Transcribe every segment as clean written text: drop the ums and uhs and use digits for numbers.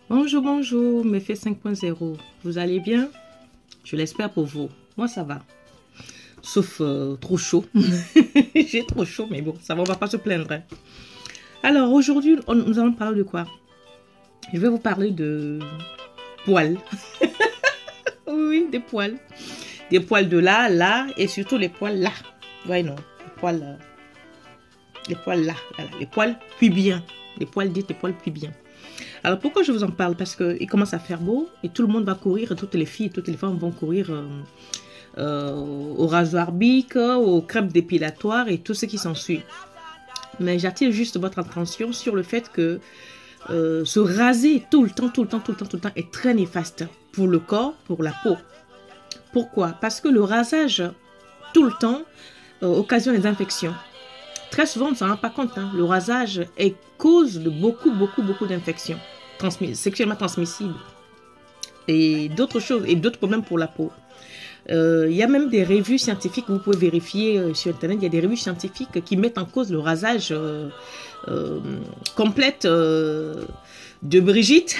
Bonjour, bonjour, Méfait 5.0. Vous allez bien? Je l'espère pour vous. Moi, ça va. Sauf trop chaud. J'ai trop chaud, mais bon, ça va, on va pas se plaindre, hein. Alors, aujourd'hui, nous allons parler de quoi? Je vais vous parler de poils. Oui, des poils. Des poils de là, là, et surtout les poils là. Ouais, non, les poils là, voilà, les poils pubiens. Les poils dits, les poils pubiens. Alors pourquoi je vous en parle? Parce qu'il commence à faire beau et tout le monde va courir, toutes les filles, toutes les femmes vont courir au rasoir Bic, aux crèmes dépilatoires et tout ce qui s'ensuit. Mais j'attire juste votre attention sur le fait que se raser tout le temps est très néfaste pour le corps, pour la peau. Pourquoi? Parce que le rasage tout le temps occasionne des infections. Très souvent, on ne s'en rend pas compte, hein. Le rasage est cause de beaucoup d'infections sexuellement transmissibles et d'autres choses et d'autres problèmes pour la peau. Il y a même des revues scientifiques, vous pouvez vérifier sur internet, il y a des revues scientifiques qui mettent en cause le rasage complète de Brigitte.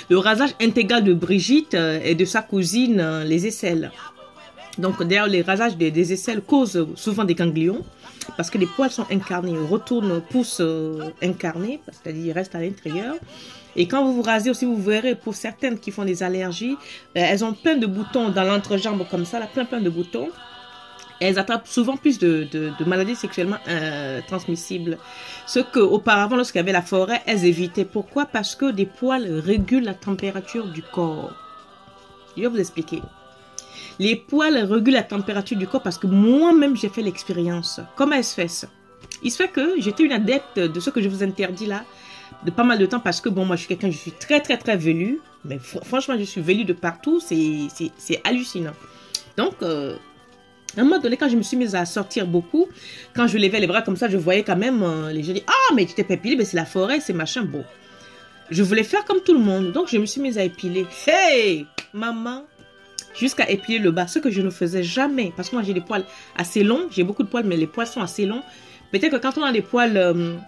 Le rasage intégral de Brigitte et de sa cousine les aisselles. Donc d'ailleurs les rasages des aisselles causent souvent des ganglions parce que les poils sont incarnés, poussent incarnés, c'est-à-dire ils restent à l'intérieur. Et quand vous vous rasez aussi, vous verrez pour certaines qui font des allergies, elles ont plein de boutons dans l'entrejambe comme ça, là, plein de boutons. Et elles attrapent souvent plus de maladies sexuellement transmissibles. Ce qu'auparavant, lorsqu'il y avait la forêt, elles évitaient. Pourquoi? Parce que des poils régulent la température du corps. Je vais vous expliquer. Les poils régulent la température du corps parce que moi-même, j'ai fait l'expérience. Comment elle se fait ça? Il se fait que j'étais une adepte de ce que je vous interdis là, de pas mal de temps parce que bon, moi, je suis quelqu'un, je suis très velue. Mais franchement, je suis velue de partout. C'est hallucinant. Donc, à un moment donné, quand je me suis mise à sortir beaucoup, quand je levais les bras comme ça, je voyais quand même les gens dire « Ah, mais tu t'es pas épilé, mais c'est la forêt, c'est machin. » Bon, je voulais faire comme tout le monde. Donc, je me suis mise à épiler. Hey, maman! Jusqu'à épiler le bas, ce que je ne faisais jamais. Parce que moi, j'ai des poils assez longs. J'ai beaucoup de poils, mais les poils sont assez longs. Peut-être que quand on a des poils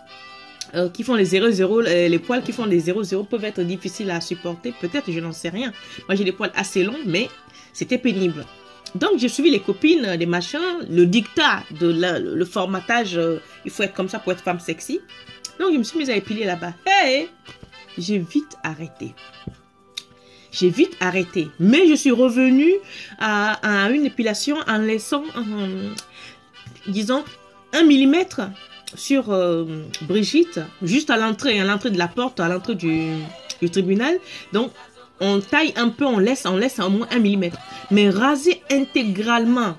qui font les 0,0, les poils qui font les 0,0 peuvent être difficiles à supporter. Peut-être, je n'en sais rien. Moi, j'ai des poils assez longs, mais c'était pénible. Donc, j'ai suivi les copines, des machins, le dictat, le formatage. Il faut être comme ça pour être femme sexy. Donc, je me suis mise à épiler là-bas. Hey! J'ai vite arrêté. J'ai vite arrêté. Mais je suis revenue à une épilation en laissant, disons, 1 millimètre sur Brigitte, juste à l'entrée de la porte, à l'entrée du tribunal. Donc, on taille un peu, on laisse au moins 1 millimètre. Mais raser intégralement,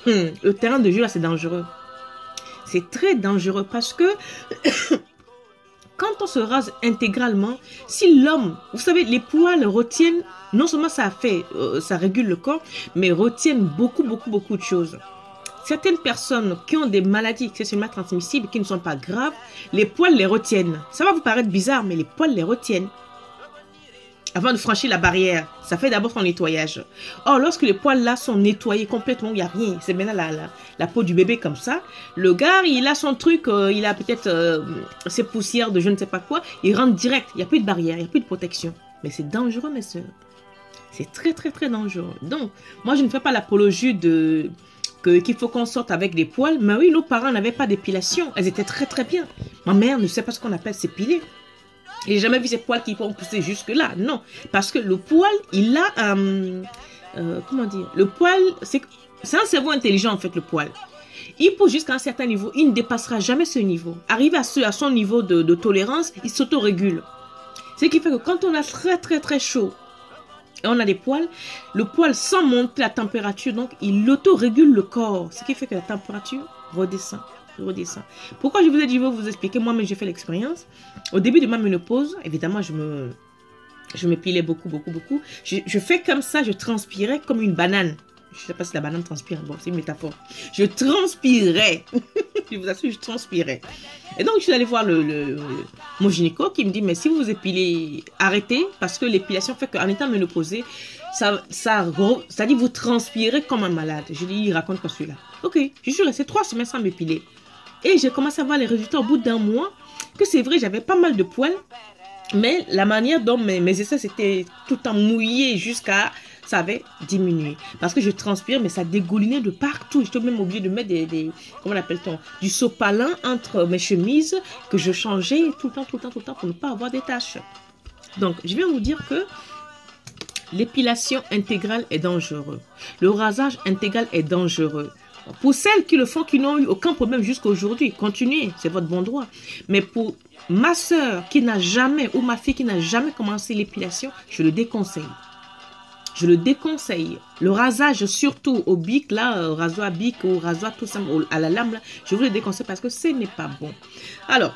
le terrain de jeu là, c'est dangereux. C'est très dangereux parce que quand on se rase intégralement, si l'homme, vous savez, les poils retiennent, non seulement ça régule le corps, mais retiennent beaucoup de choses. Certaines personnes qui ont des maladies sexuellement transmissibles qui ne sont pas graves, les poils les retiennent. Ça va vous paraître bizarre, mais les poils les retiennent. Avant de franchir la barrière, ça fait d'abord son nettoyage. Or, lorsque les poils là sont nettoyés complètement, il n'y a rien. C'est maintenant la peau du bébé comme ça. Le gars, il a son truc, il a peut-être ses poussières de je ne sais pas quoi. Il rentre direct. Il n'y a plus de barrière, il n'y a plus de protection. Mais c'est dangereux, mes soeurs. C'est très dangereux. Donc, moi, je ne fais pas l'apologie qu'il faut qu'on sorte avec des poils. Mais oui, nos parents n'avaient pas d'épilation. Elles étaient très bien. Ma mère ne sait pas ce qu'on appelle s'épiler. J'ai jamais vu ces poils qui vont pousser jusque là. Non, parce que le poil, il a comment dire, le poil, c'est un cerveau intelligent en fait, le poil. Il pousse jusqu'à un certain niveau, il ne dépassera jamais ce niveau. Arrivé à son niveau de tolérance, il s'autorégule. Ce qui fait que quand on a très chaud et on a des poils, le poil sans monter la température, donc il autorégule le corps. Ce qui fait que la température redescend. Pourquoi je vous ai dit, je vais vous expliquer, moi-même j'ai fait l'expérience. Au début de ma ménopause, évidemment, je m'épilais beaucoup. Je fais comme ça, je transpirais comme une banane. Je ne sais pas si la banane transpire, bon, c'est une métaphore. Je transpirais. Je vous assure, je transpirais. Et donc, je suis allée voir mon gynéco qui me dit, mais si vous vous épilez, arrêtez, parce que l'épilation fait qu'en étant ménopausée, ça dit vous transpirez comme un malade. Je dis, il raconte quoi celui-là. Ok, je suis restée 3 semaines sans m'épiler. Et j'ai commencé à voir les résultats au bout d'un mois. que c'est vrai, j'avais pas mal de poils, mais la manière dont mes aisselles étaient tout le temps mouillées jusqu'à... Ça avait diminué. Parce que je transpire, mais ça dégoulinait de partout. J'étais même obligée de mettre comment l'appelle-t-on? Du sopalin entre mes chemises que je changeais tout le temps pour ne pas avoir des taches. Donc, je viens vous dire que l'épilation intégrale est dangereux. Le rasage intégral est dangereux. Pour celles qui le font, qui n'ont eu aucun problème jusqu'à aujourd'hui, continuez, c'est votre bon droit. Mais pour ma soeur qui n'a jamais, ou ma fille qui n'a jamais commencé l'épilation, je le déconseille. Je le déconseille. Le rasage, surtout au bic, là, rasoir bic ou rasoir tout simple, à la lame, là, je vous le déconseille parce que ce n'est pas bon. Alors,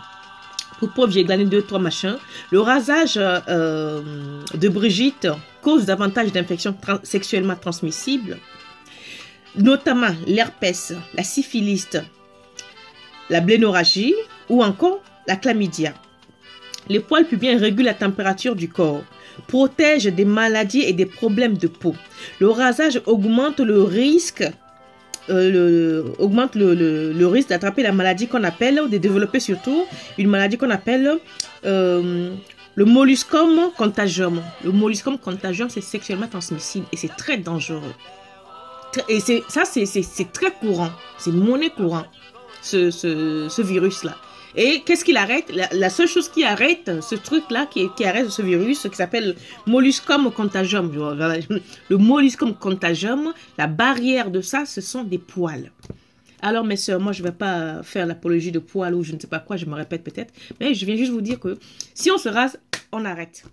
pour preuve, j'ai glané 2-3 machins. Le rasage de Brigitte cause davantage d'infections sexuellement transmissibles, notamment l'herpès, la syphilis, la blénorragie ou encore la chlamydia. Les poils pubiens régulent la température du corps, protègent des maladies et des problèmes de peau. Le rasage augmente le risque risque d'attraper la maladie qu'on appelle, ou de développer surtout une maladie qu'on appelle le molluscum contagium. Le molluscum contagium, c'est sexuellement transmissible et c'est très dangereux. Et c'est très courant, c'est monnaie courant, ce virus-là. Et qu'est-ce qu'il arrête? La seule chose qui arrête ce truc-là, qui arrête ce virus, qui s'appelle molluscum contagium. Le molluscum contagium, la barrière de ça, ce sont des poils. Alors mes soeurs, moi je ne vais pas faire l'apologie de poils ou je ne sais pas quoi, je me répète peut-être, mais je viens juste vous dire que si on se rase, on arrête.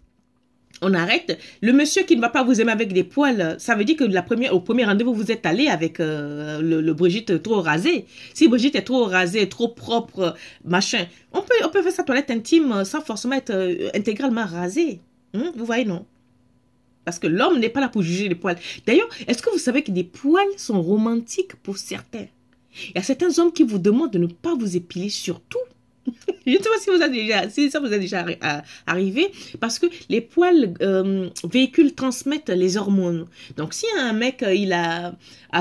On arrête. Le monsieur qui ne va pas vous aimer avec des poils, ça veut dire que au premier rendez-vous, vous êtes allé avec le Brigitte trop rasée. Si Brigitte est trop rasée, trop propre, machin, on peut faire sa toilette intime sans forcément être intégralement rasé. Vous voyez, non? Parce que l'homme n'est pas là pour juger les poils. D'ailleurs, est-ce que vous savez que des poils sont romantiques pour certains? Il y a certains hommes qui vous demandent de ne pas vous épiler surtout. Je ne sais pas si ça vous a déjà arrivé, parce que les poils transmettent les hormones. Donc, si un mec, il a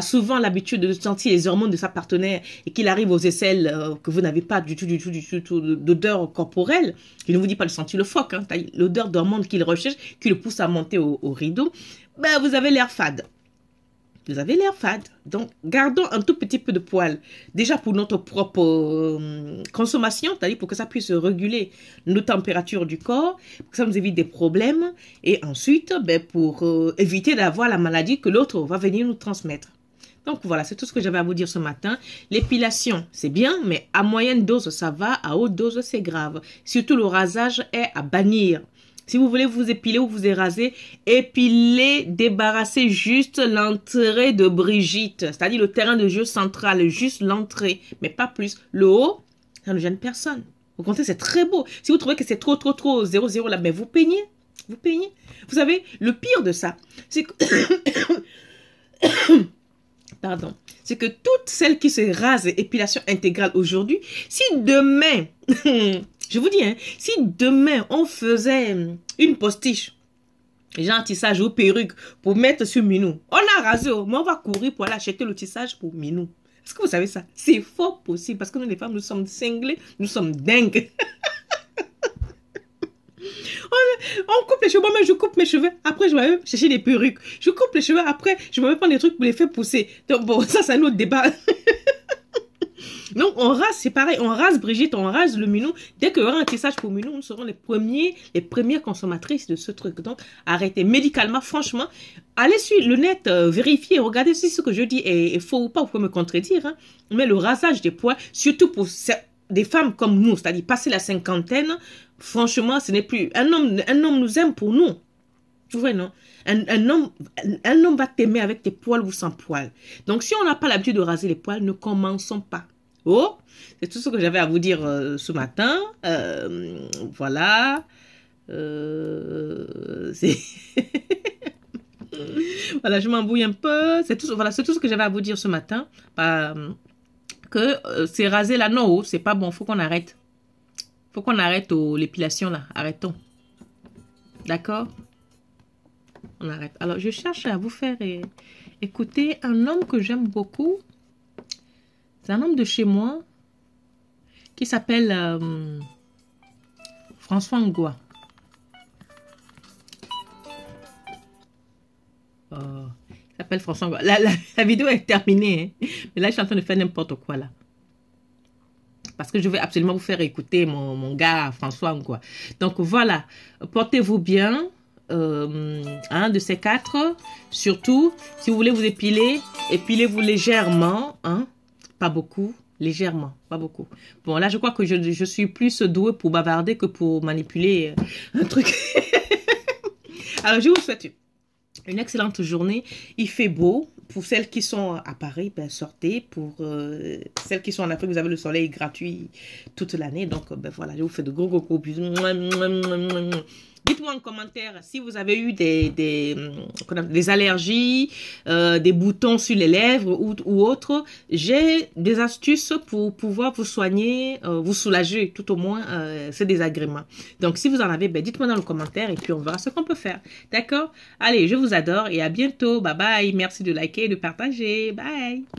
souvent l'habitude de sentir les hormones de sa partenaire et qu'il arrive aux aisselles que vous n'avez pas du tout d'odeur corporelle, je ne vous dis pas de sentir le phoque, hein, l'odeur d'hormones qu'il recherche, qui le pousse à monter au rideau, ben, vous avez l'air fade. Vous avez l'air fade. Donc, gardons un tout petit peu de poils. Déjà pour notre propre consommation, c'est-à-dire pour que ça puisse réguler nos températures du corps, pour que ça nous évite des problèmes. Et ensuite, ben, pour éviter d'avoir la maladie que l'autre va venir nous transmettre. Donc voilà, c'est tout ce que j'avais à vous dire ce matin. L'épilation, c'est bien, mais à moyenne dose, ça va. À haute dose, c'est grave. Surtout, le rasage est à bannir. Si vous voulez vous épiler ou vous éraser, épilez, débarrassez juste l'entrée de Brigitte. C'est-à-dire le terrain de jeu central, juste l'entrée, mais pas plus. Le haut, ça ne gêne personne. Au contraire, c'est très beau. Si vous trouvez que c'est trop 0,0 là, mais vous peignez. Vous peignez. Vous savez, le pire de ça, c'est que... Pardon. C'est que toutes celles qui se rasent épilation intégrale aujourd'hui, si demain... Je vous dis, hein, si demain on faisait une postiche, genre tissage ou perruque pour mettre sur Minou, on a rasé, mais on va courir pour aller acheter le tissage pour Minou. Est-ce que vous savez ça? C'est fort possible parce que nous les femmes, nous sommes cinglées, nous sommes dingues. On coupe les cheveux, moi-même je coupe mes cheveux, après je vais même chercher des perruques. Je coupe les cheveux, après je vais même prendre des trucs pour les faire pousser. Donc bon, ça c'est un autre débat. Donc, on rase, c'est pareil, on rase Brigitte, on rase le Minou. Dès qu'il y aura un tissage pour Minou, nous serons les premières consommatrices de ce truc. Donc, arrêtez. Médicalement, franchement, allez sur le net, vérifiez, regardez si ce que je dis est faux ou pas, vous pouvez me contredire. Hein. Mais le rasage des poils, surtout pour des femmes comme nous, c'est-à-dire passer la cinquantaine, franchement, ce n'est plus... Un homme nous aime pour nous. Tu vois, non? Un homme va t'aimer avec tes poils ou sans poils. Donc, si on n'a pas l'habitude de raser les poils, ne commençons pas. Oh, c'est tout ce que j'avais à vous dire ce matin. Voilà. Voilà, je m'embrouille un peu. C'est tout, voilà, c'est tout ce que j'avais à vous dire ce matin. Que c'est rasé là, non, c'est pas bon. Faut qu'on arrête. Faut qu'on arrête l'épilation là. Arrêtons. D'accord? On arrête. Alors, je cherche à vous faire écouter un homme que j'aime beaucoup. C'est un homme de chez moi qui s'appelle François Ngoua. Oh, il s'appelle François Ngoua. La vidéo est terminée. Hein. Mais là, je suis en train de faire n'importe quoi là. Parce que je vais absolument vous faire écouter mon gars François Ngoua. Donc voilà, portez-vous bien. Un de ces quatre. Surtout, si vous voulez vous épiler, épilez-vous légèrement. Hein? Pas beaucoup. Légèrement, pas beaucoup. Bon, là, je crois que je suis plus douée pour bavarder que pour manipuler un truc. Alors, je vous souhaite une excellente journée. Il fait beau. Pour celles qui sont à Paris, ben, sortez. Pour celles qui sont en Afrique, vous avez le soleil gratuit toute l'année. Donc, ben, voilà, je vous fais de gros bisous. Dites-moi en commentaire si vous avez eu des allergies, des boutons sur les lèvres ou autres. J'ai des astuces pour pouvoir vous soigner, vous soulager tout au moins ces désagréments. Donc, si vous en avez, ben, dites-moi dans le commentaire et puis on verra ce qu'on peut faire. D'accord? Allez, je vous adore et à bientôt. Bye bye. Merci de liker et de partager. Bye.